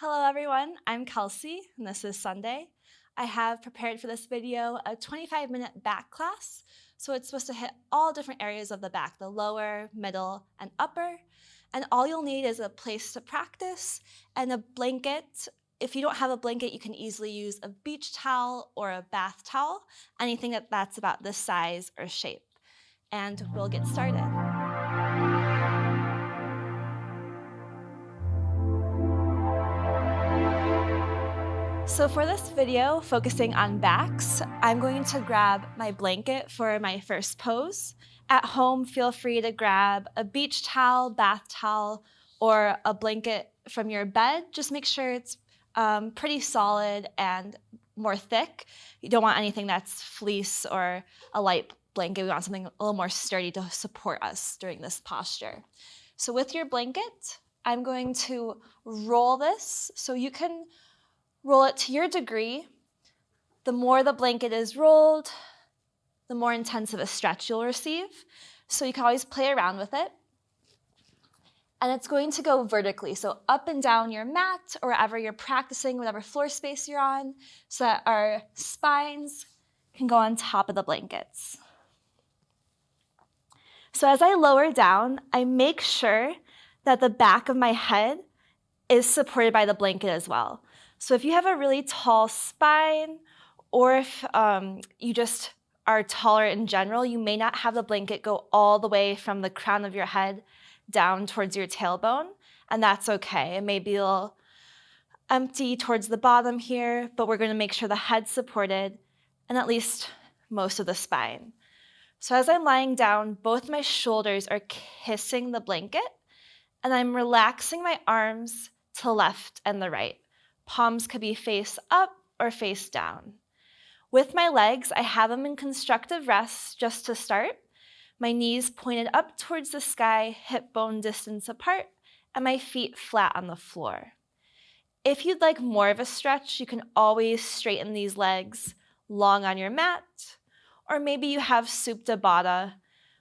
Hello everyone, I'm Kelsie and this is Sunday. I have prepared for this video a 25-minute back class, so it's supposed to hit all different areas of the back, the lower, middle, and upper. And all you'll need is a place to practice and a blanket. If you don't have a blanket, you can easily use a beach towel or a bath towel, anything that's about this size or shape. And we'll get started. So for this video, focusing on backs, I'm going to grab my blanket for my first pose. At home, feel free to grab a beach towel, bath towel, or a blanket from your bed. Just make sure it's pretty solid and more thick. You don't want anything that's fleece or a light blanket. We want something a little more sturdy to support us during this posture. So with your blanket, I'm going to roll this so you can roll it to your degree. The more the blanket is rolled, the more intense of a stretch you'll receive. So you can always play around with it. And it's going to go vertically, so up and down your mat or wherever you're practicing, whatever floor space you're on, so that our spines can go on top of the blankets. So as I lower down, I make sure that the back of my head is supported by the blanket as well. So if you have a really tall spine, or if you just are taller in general, you may not have the blanket go all the way from the crown of your head down towards your tailbone, and that's okay. It may be a little empty towards the bottom here, but we're going to make sure the head's supported and at least most of the spine. So as I'm lying down, both my shoulders are kissing the blanket, and I'm relaxing my arms to the left and the right. Palms could be face up or face down. With my legs, I have them in constructive rest just to start. My knees pointed up towards the sky, hip bone distance apart, and my feet flat on the floor. If you'd like more of a stretch, you can always straighten these legs long on your mat, or maybe you have Supta Baddha,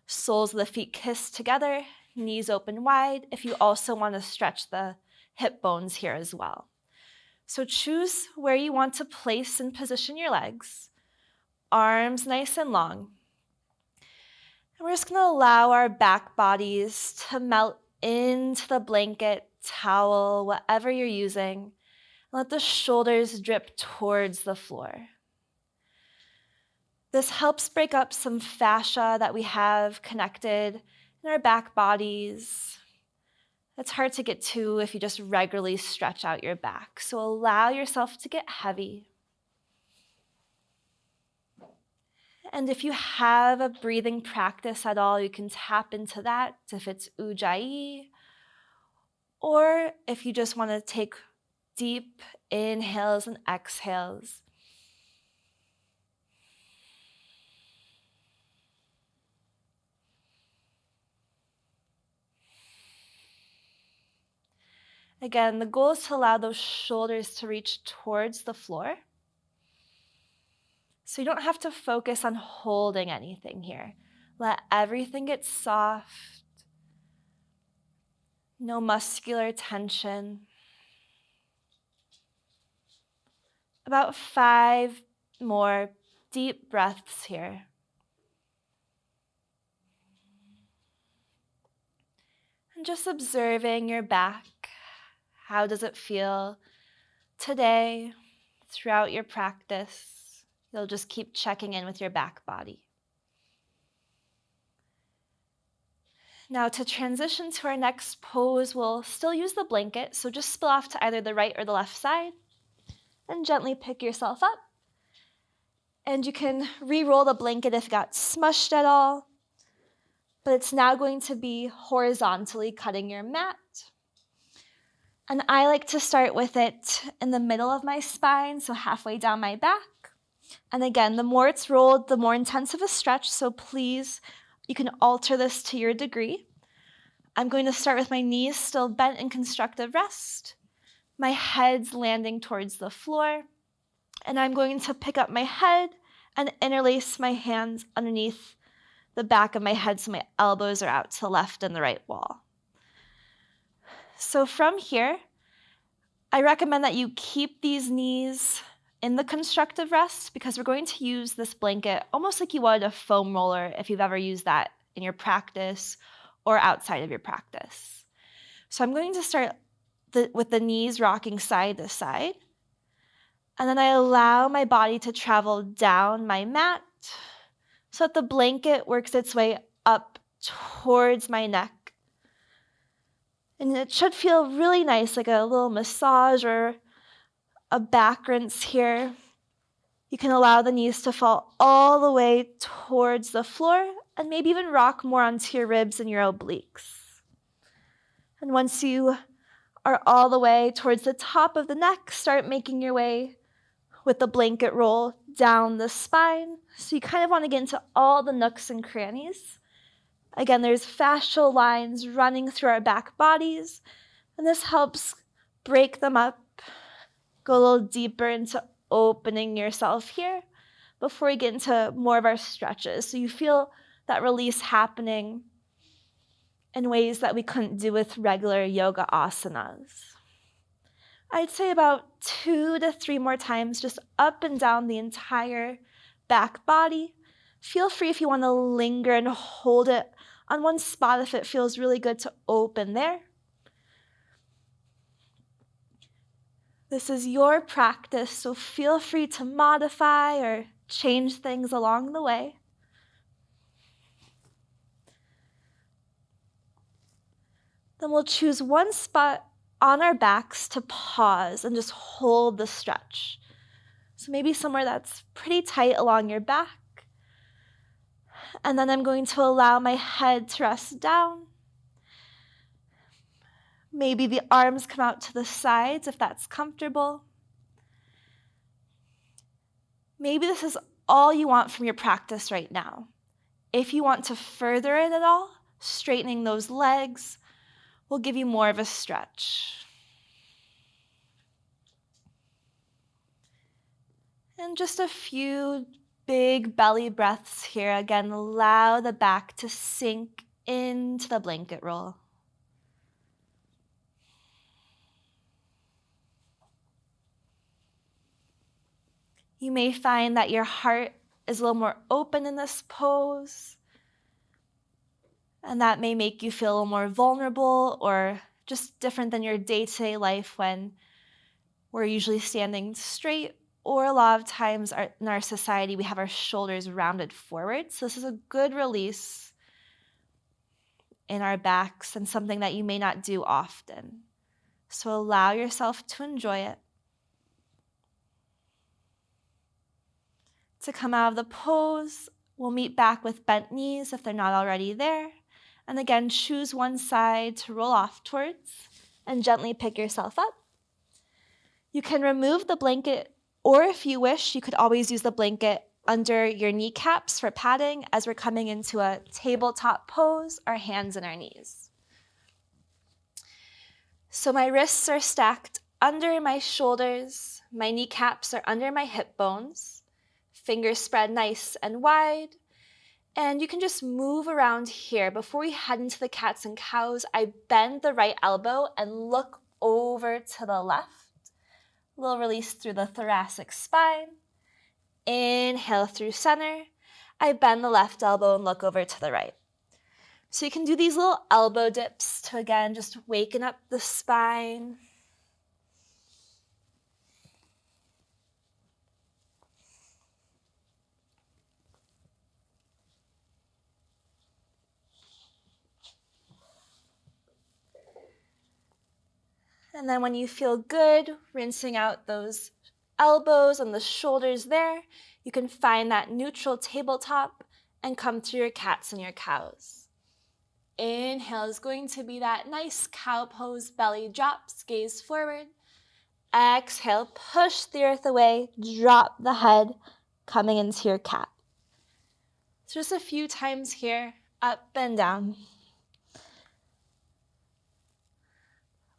soles of the feet kissed together, knees open wide, if you also want to stretch the hip bones here as well. So choose where you want to place and position your legs, arms nice and long. And we're just going to allow our back bodies to melt into the blanket, towel, whatever you're using. Let the shoulders drip towards the floor. This helps break up some fascia that we have connected in our back bodies. It's hard to get to if you just regularly stretch out your back. So allow yourself to get heavy. And if you have a breathing practice at all, you can tap into that if it's Ujjayi, or if you just want to take deep inhales and exhales. Again, the goal is to allow those shoulders to reach towards the floor. So you don't have to focus on holding anything here. Let everything get soft. No muscular tension. About 5 more deep breaths here. And just observing your back. How does it feel today, throughout your practice? You'll just keep checking in with your back body. Now to transition to our next pose, we'll still use the blanket, so just spill off to either the right or the left side, and gently pick yourself up. And you can re-roll the blanket if it got smushed at all, but it's now going to be horizontally cutting your mat. And I like to start with it in the middle of my spine, so halfway down my back. And again, the more it's rolled, the more intense of a stretch, so please, you can alter this to your degree. I'm going to start with my knees still bent in constructive rest. My head's landing towards the floor. And I'm going to pick up my head and interlace my hands underneath the back of my head so my elbows are out to the left and the right wall. So from here, I recommend that you keep these knees in the constructive rest because we're going to use this blanket almost like you would a foam roller if you've ever used that in your practice or outside of your practice. So I'm going to start with the knees rocking side to side. And then I allow my body to travel down my mat so that the blanket works its way up towards my neck. And it should feel really nice, like a little massage or a back rinse here. You can allow the knees to fall all the way towards the floor and maybe even rock more onto your ribs and your obliques. And once you are all the way towards the top of the neck, start making your way with the blanket roll down the spine. So you kind of want to get into all the nooks and crannies. Again, there's fascial lines running through our back bodies, and this helps break them up. Go a little deeper into opening yourself here before we get into more of our stretches. So you feel that release happening in ways that we couldn't do with regular yoga asanas. I'd say about 2 to 3 more times, just up and down the entire back body. Feel free if you want to linger and hold it on one spot if it feels really good to open there. This is your practice, so feel free to modify or change things along the way. Then we'll choose one spot on our backs to pause and just hold the stretch. So maybe somewhere that's pretty tight along your back. And then I'm going to allow my head to rest down. Maybe the arms come out to the sides if that's comfortable. Maybe this is all you want from your practice right now. If you want to further it at all, straightening those legs will give you more of a stretch. And just a few big belly breaths here. Again, allow the back to sink into the blanket roll. You may find that your heart is a little more open in this pose, and that may make you feel a little more vulnerable or just different than your day-to-day life when we're usually standing straight, or a lot of times in our society we have our shoulders rounded forward. So this is a good release in our backs and something that you may not do often. So allow yourself to enjoy it. To come out of the pose, we'll meet back with bent knees if they're not already there. And again, choose one side to roll off towards and gently pick yourself up. You can remove the blanket, or if you wish, you could always use the blanket under your kneecaps for padding as we're coming into a tabletop pose, our hands and our knees. So my wrists are stacked under my shoulders, my kneecaps are under my hip bones, fingers spread nice and wide, and you can just move around here. Before we head into the cats and cows, I bend the right elbow and look over to the left. A little release through the thoracic spine. Inhale through center. I bend the left elbow and look over to the right. So you can do these little elbow dips to, again, just waken up the spine. And then when you feel good, rinsing out those elbows and the shoulders there, you can find that neutral tabletop and come through your cats and your cows. Inhale is going to be that nice cow pose, belly drops, gaze forward. Exhale, push the earth away, drop the head, coming into your cat. So just a few times here, up and down.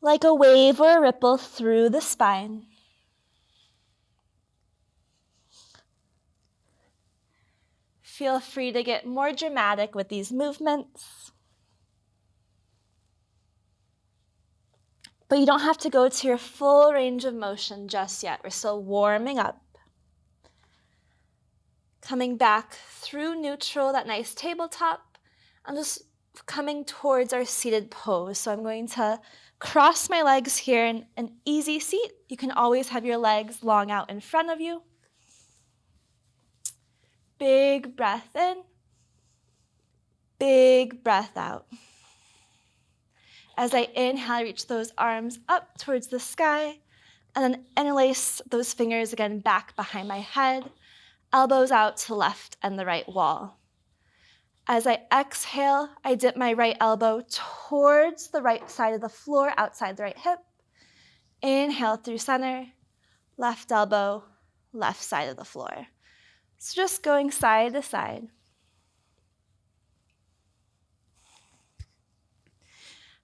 Like a wave or a ripple through the spine. Feel free to get more dramatic with these movements. But you don't have to go to your full range of motion just yet. We're still warming up. Coming back through neutral, that nice tabletop. I'm just coming towards our seated pose. So I'm going to cross my legs here in an easy seat. You can always have your legs long out in front of you. Big breath in. Big breath out. As I inhale, I reach those arms up towards the sky, and then interlace those fingers again back behind my head, elbows out to left and the right wall. As I exhale, I dip my right elbow towards the right side of the floor, outside the right hip. Inhale through center, left elbow, left side of the floor. So just going side to side.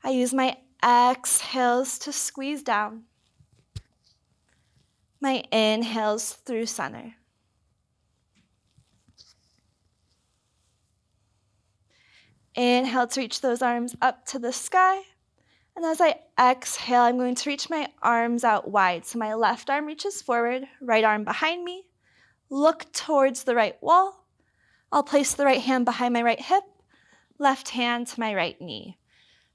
I use my exhales to squeeze down. My inhales through center. Inhale to reach those arms up to the sky. And as I exhale, I'm going to reach my arms out wide. So my left arm reaches forward, right arm behind me. Look towards the right wall. I'll place the right hand behind my right hip, left hand to my right knee.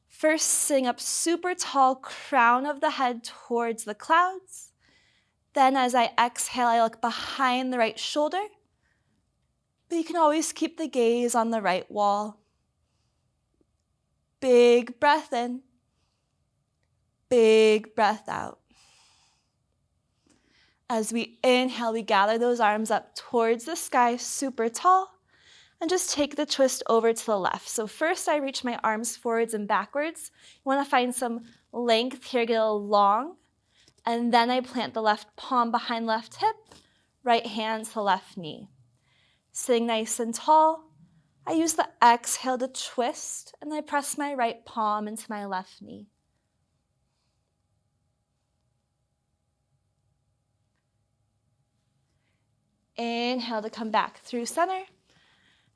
First, sitting up super tall, crown of the head towards the clouds. Then as I exhale, I look behind the right shoulder. But you can always keep the gaze on the right wall. Big breath in. Big breath out. As we inhale, we gather those arms up towards the sky, super tall, and just take the twist over to the left. So first I reach my arms forwards and backwards. You want to find some length here, get a little long, and then I plant the left palm behind left hip, right hand to left knee. Sitting nice and tall, I use the exhale to twist, and I press my right palm into my left knee. Inhale to come back through center.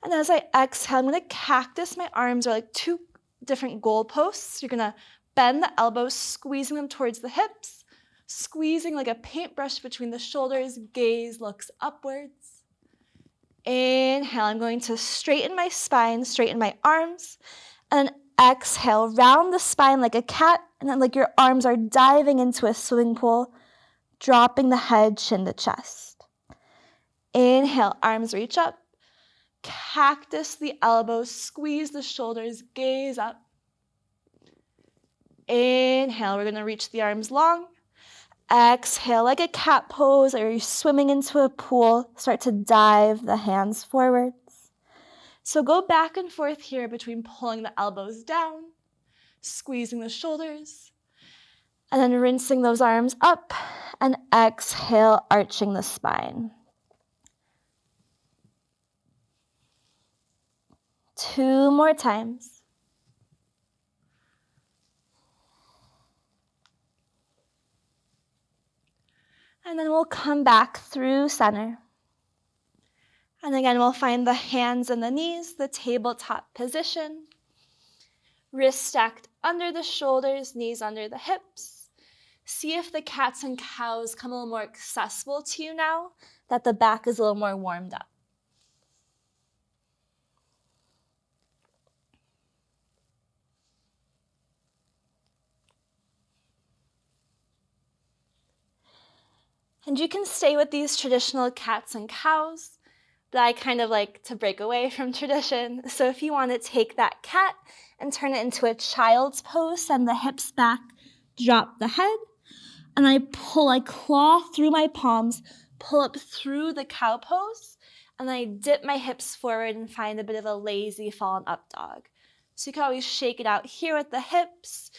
And as I exhale, I'm going to cactus my arms, or like two different goalposts. You're going to bend the elbows, squeezing them towards the hips, squeezing like a paintbrush between the shoulders, gaze looks upwards. Inhale, I'm going to straighten my spine, straighten my arms, and then exhale, round the spine like a cat, and then like your arms are diving into a swimming pool, dropping the head, chin to chest. Inhale, arms reach up, cactus the elbows, squeeze the shoulders, gaze up. Inhale, we're going to reach the arms long. Exhale, like a cat pose, or you're swimming into a pool, start to dive the hands forwards. So go back and forth here between pulling the elbows down, squeezing the shoulders, and then rinsing those arms up, and exhale, arching the spine. 2 more times. And then we'll come back through center. And again, we'll find the hands and the knees, the tabletop position. Wrists stacked under the shoulders, knees under the hips. See if the cats and cows come a little more accessible to you now that the back is a little more warmed up. And you can stay with these traditional cats and cows, but I kind of like to break away from tradition. So if you want to take that cat and turn it into a child's pose, send the hips back, drop the head, and I claw through my palms, pull up through the cow pose, and I dip my hips forward and find a bit of a lazy fallen up dog. So you can always shake it out here with the hips.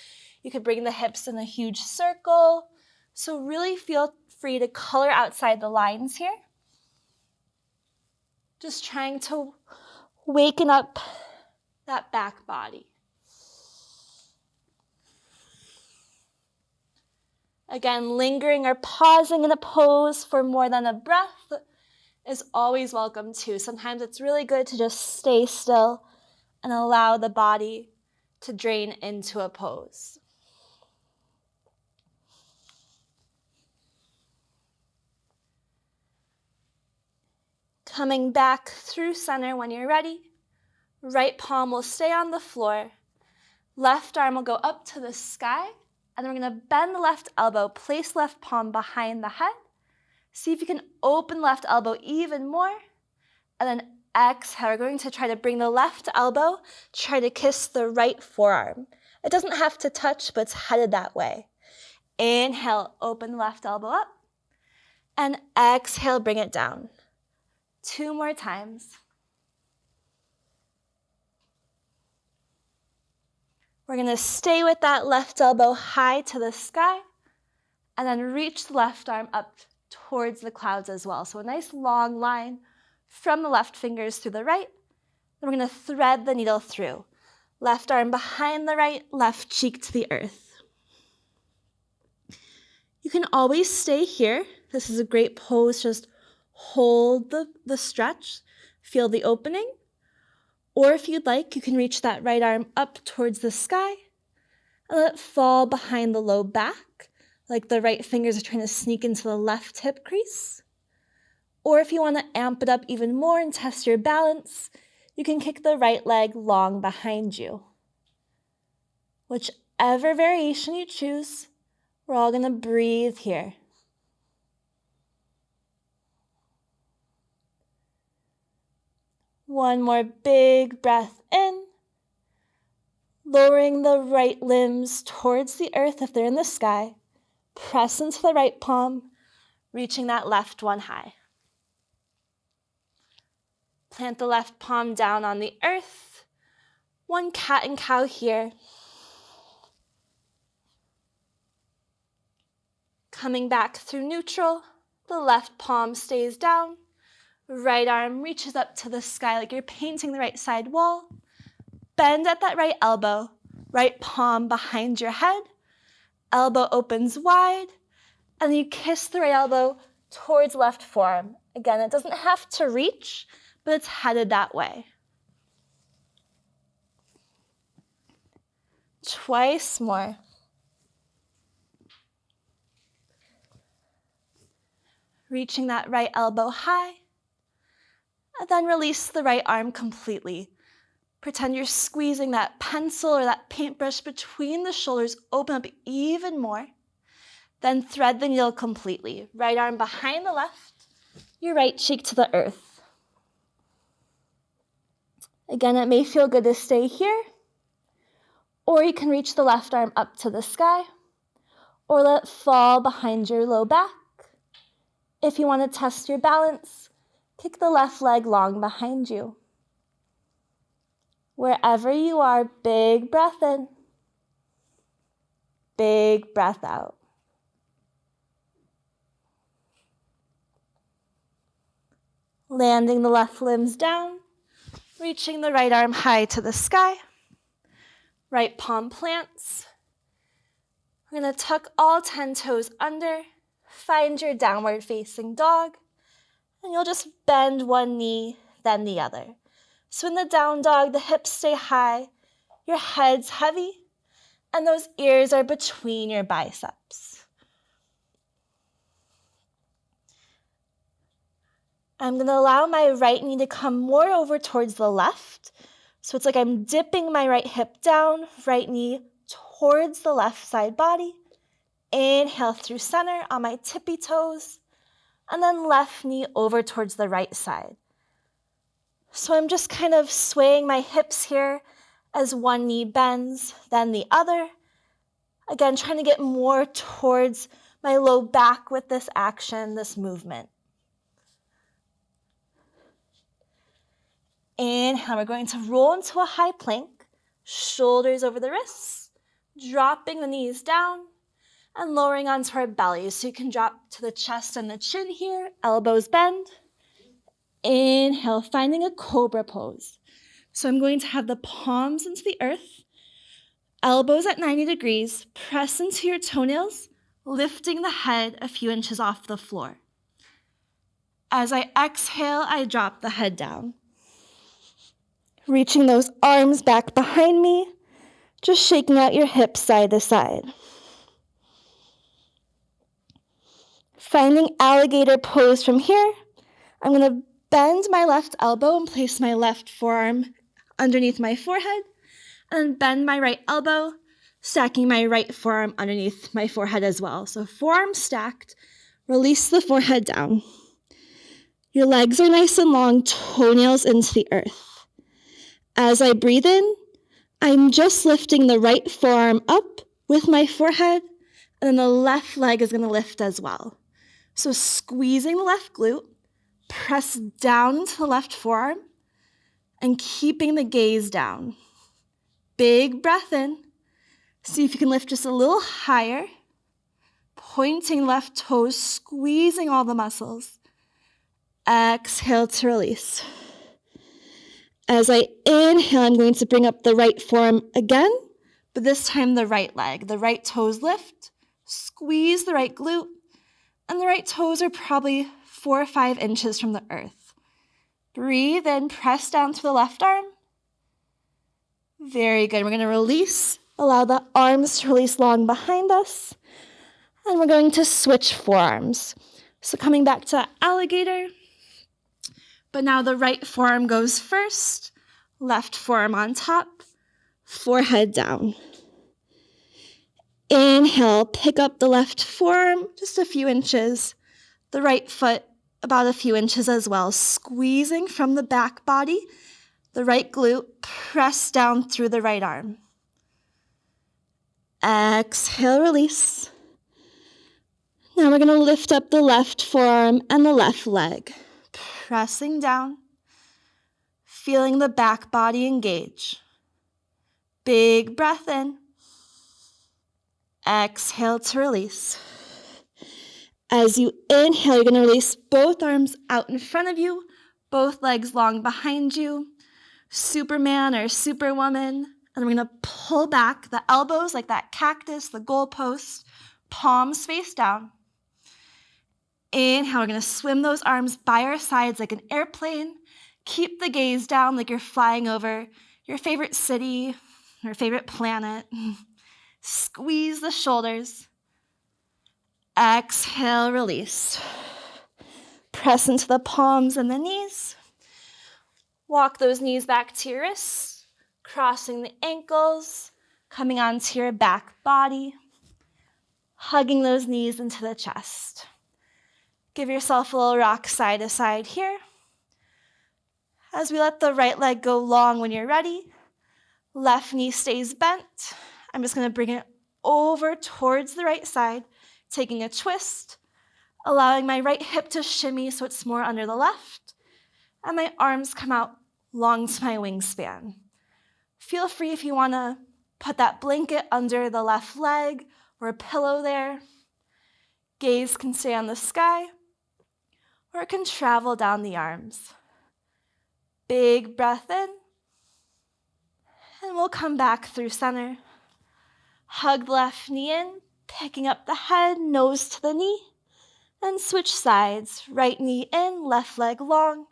You could bring the hips in a huge circle. So really feel free to color outside the lines here. Just trying to waken up that back body. Again, lingering or pausing in a pose for more than a breath is always welcome too. Sometimes it's really good to just stay still and allow the body to drain into a pose. Coming back through center when you're ready. Right palm will stay on the floor. Left arm will go up to the sky. And then we're going to bend the left elbow, place left palm behind the head. See if you can open left elbow even more. And then exhale, we're going to try to bring the left elbow, try to kiss the right forearm. It doesn't have to touch, but it's headed that way. Inhale, open the left elbow up. And exhale, bring it down. 2 more times. We're going to stay with that left elbow high to the sky and then reach the left arm up towards the clouds as well. So a nice long line from the left fingers through the right. Then we're going to thread the needle through. Left arm behind the right, left cheek to the earth. You can always stay here. This is a great pose. Just hold the stretch, feel the opening. Or if you'd like, you can reach that right arm up towards the sky and let it fall behind the low back, like the right fingers are trying to sneak into the left hip crease. Or if you want to amp it up even more and test your balance, you can kick the right leg long behind you. Whichever variation you choose, we're all going to breathe here. One more big breath in, lowering the right limbs towards the earth if they're in the sky. Press into the right palm, reaching that left one high. Plant the left palm down on the earth. One cat and cow here. Coming back through neutral, the left palm stays down. Right arm reaches up to the sky like you're painting the right side wall. Bend at that right elbow, right palm behind your head. Elbow opens wide, and then you kiss the right elbow towards left forearm. Again, it doesn't have to reach, but it's headed that way. Twice more. Reaching that right elbow high. And then release the right arm completely. Pretend you're squeezing that pencil or that paintbrush between the shoulders, open up even more. Then thread the needle completely. Right arm behind the left, your right cheek to the earth. Again, it may feel good to stay here, or you can reach the left arm up to the sky, or let it fall behind your low back. If you want to test your balance, kick the left leg long behind you. Wherever you are, big breath in, big breath out. Landing the left limbs down, reaching the right arm high to the sky. Right palm plants. We're going to tuck all 10 toes under, find your downward facing dog. And you'll just bend one knee, then the other. So in the down dog, the hips stay high, your head's heavy, and those ears are between your biceps. I'm going to allow my right knee to come more over towards the left. So it's like I'm dipping my right hip down, right knee towards the left side body. Inhale through center on my tippy toes. And then left knee over towards the right side. So I'm just kind of swaying my hips here as one knee bends, then the other. Again, trying to get more towards my low back with this action, this movement. Inhale, we're going to roll into a high plank, shoulders over the wrists, dropping the knees down, and lowering onto our belly. So you can drop to the chest and the chin here, elbows bend. Inhale, finding a cobra pose. So I'm going to have the palms into the earth, elbows at 90 degrees, press into your toenails, lifting the head a few inches off the floor. As I exhale, I drop the head down. Reaching those arms back behind me, just shaking out your hips side to side. Finding alligator pose from here, I'm going to bend my left elbow and place my left forearm underneath my forehead, and bend my right elbow, stacking my right forearm underneath my forehead as well. So forearms stacked, release the forehead down. Your legs are nice and long, toenails into the earth. As I breathe in, I'm just lifting the right forearm up with my forehead, and then the left leg is going to lift as well. So squeezing the left glute, press down into the left forearm, and keeping the gaze down. Big breath in. See if you can lift just a little higher. Pointing left toes, squeezing all the muscles. Exhale to release. As I inhale, I'm going to bring up the right forearm again, but this time the right leg. The right toes lift, squeeze the right glute, and the right toes are probably 4 or 5 inches from the earth. Breathe in, press down to the left arm. Very good. We're going to release. Allow the arms to release long behind us. And we're going to switch forearms. So coming back to alligator. But now the right forearm goes first. Left forearm on top. Forehead down. Inhale, pick up the left forearm just a few inches. The right foot about a few inches as well. Squeezing from the back body. The right glute, press down through the right arm. Exhale, release. Now we're going to lift up the left forearm and the left leg. Pressing down. Feeling the back body engage. Big breath in. Exhale to release. As you inhale, you're going to release both arms out in front of you, both legs long behind you. Superman or superwoman. And we're going to pull back the elbows like that cactus, the goalpost, palms face down. Inhale, we're going to swim those arms by our sides like an airplane. Keep the gaze down like you're flying over your favorite city, your favorite planet. Squeeze the shoulders. Exhale, release. Press into the palms and the knees. Walk those knees back to your wrists, crossing the ankles, coming onto your back body, hugging those knees into the chest. Give yourself a little rock side to side here. As we let the right leg go long when you're ready, left knee stays bent. I'm just going to bring it over towards the right side, taking a twist, allowing my right hip to shimmy so it's more under the left, and my arms come out long to my wingspan. Feel free if you want to put that blanket under the left leg or a pillow there. Gaze can stay on the sky, or it can travel down the arms. Big breath in, and we'll come back through center. Hug the left knee in, picking up the head, nose to the knee, and switch sides. Right knee in, left leg long,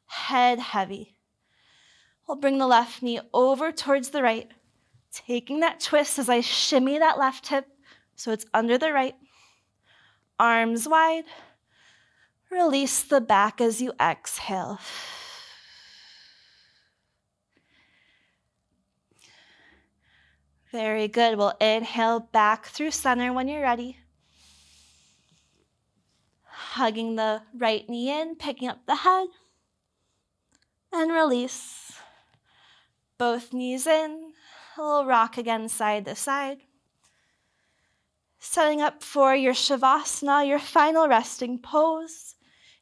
head heavy. We'll bring the left knee over towards the right, taking that twist as I shimmy that left hip so it's under the right. Arms wide. Release the back as you exhale. Very good. We'll inhale back through center when you're ready. Hugging the right knee in, picking up the head. And release. Both knees in. A little rock again side to side. Setting up for your shavasana, your final resting pose.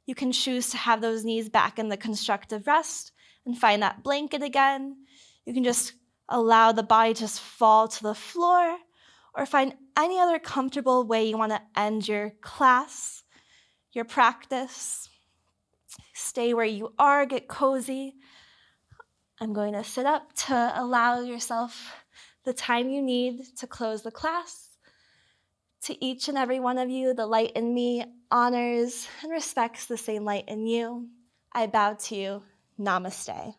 You can choose to have those knees back in the constructive rest and find that blanket again. You can just allow the body to just fall to the floor, or find any other comfortable way you want to end your class, your practice. Stay where you are, get cozy. I'm going to sit up to allow yourself the time you need to close the class. To each and every one of you, the light in me honors and respects the same light in you. I bow to you. Namaste.